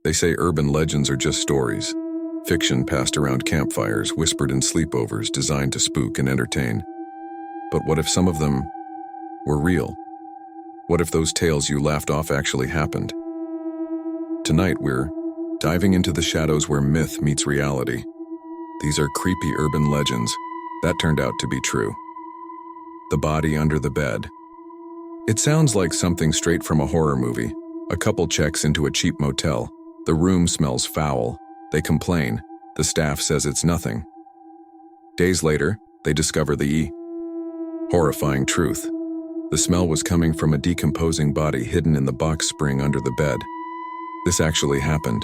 They say urban legends are just stories, fiction passed around campfires, whispered in sleepovers, designed to spook and entertain. But what if some of them were real? What if those tales you laughed off actually happened? Tonight we're diving into the shadows where myth meets reality. These are creepy urban legends that turned out to be true. The body under the bed. It sounds like something straight from a horror movie. A couple checks into a cheap motel. The room smells foul. They complain. The staff says it's nothing. Days later, they discover the horrifying truth. The smell was coming from a decomposing body hidden in the box spring under the bed. This actually happened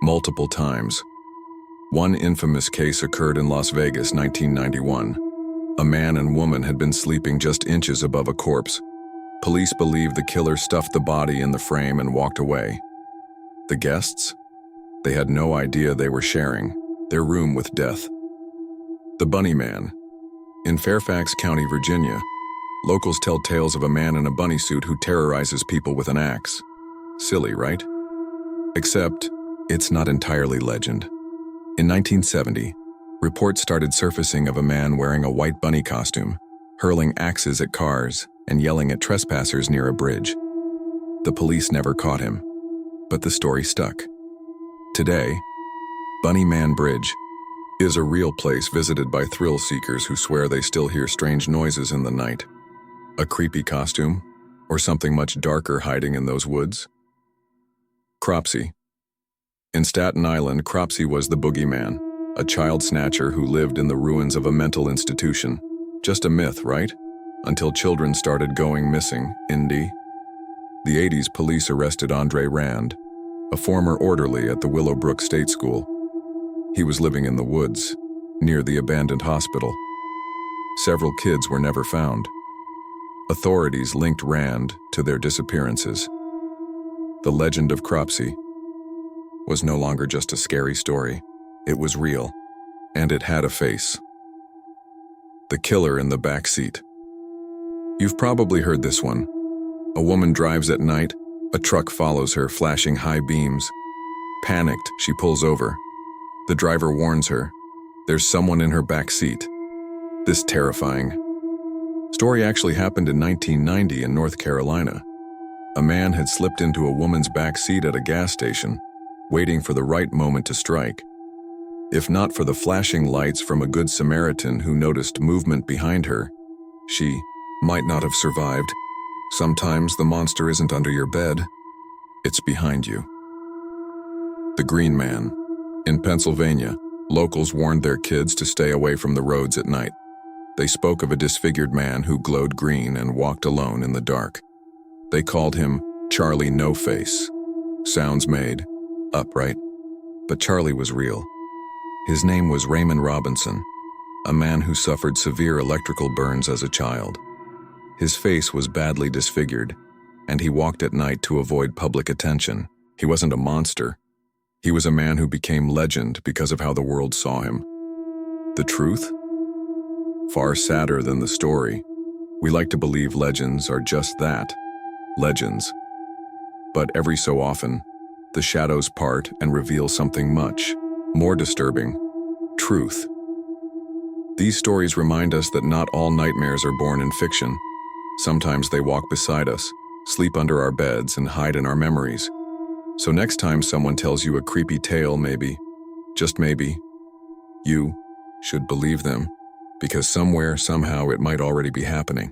multiple times. One infamous case occurred in Las Vegas, 1991. A man and woman had been sleeping just inches above a corpse. Police believe the killer stuffed the body in the frame and walked away. The guests? They had no idea they were sharing their room with death. The Bunny Man. In Fairfax County, Virginia, locals tell tales of a man in a bunny suit who terrorizes people with an axe. Silly, right? Except, it's not entirely legend. In 1970, reports started surfacing of a man wearing a white bunny costume, hurling axes at cars and yelling at trespassers near a bridge. The police never caught him, but the story stuck. Today, Bunny Man Bridge is a real place visited by thrill seekers who swear they still hear strange noises in the night. A creepy costume, or something much darker hiding in those woods? Cropsey. In Staten Island, Cropsey was the boogeyman, a child snatcher who lived in the ruins of a mental institution. Just a myth, right? Until children started going missing, The 80s police arrested Andre Rand, a former orderly at the Willowbrook State School. He was living in the woods, near the abandoned hospital. Several kids were never found. Authorities linked Rand to their disappearances. The legend of Cropsey was no longer just a scary story. It was real, and it had a face. The killer in the backseat. You've probably heard this one. A woman drives at night. A truck follows her, flashing high beams. Panicked, she pulls over. The driver warns her. There's someone in her back seat. This terrifying story actually happened in 1990 in North Carolina. A man had slipped into a woman's back seat at a gas station, waiting for the right moment to strike. If not for the flashing lights from a good Samaritan who noticed movement behind her, she might not have survived. Sometimes the monster isn't under your bed, it's behind you. The Green Man. In Pennsylvania, locals warned their kids to stay away from the roads at night. They spoke of a disfigured man who glowed green and walked alone in the dark. They called him Charlie No Face. Sounds made up, right? But Charlie was real. His name was Raymond Robinson, a man who suffered severe electrical burns as a child. His face was badly disfigured, and he walked at night to avoid public attention. He wasn't a monster. He was a man who became legend because of how the world saw him. The truth? Far sadder than the story. We like to believe legends are just that, legends. But every so often, the shadows part and reveal something much more disturbing: truth. These stories remind us that not all nightmares are born in fiction. Sometimes they walk beside us, sleep under our beds, and hide in our memories. So next time someone tells you a creepy tale, maybe, just maybe, you should believe them, because somewhere, somehow, it might already be happening.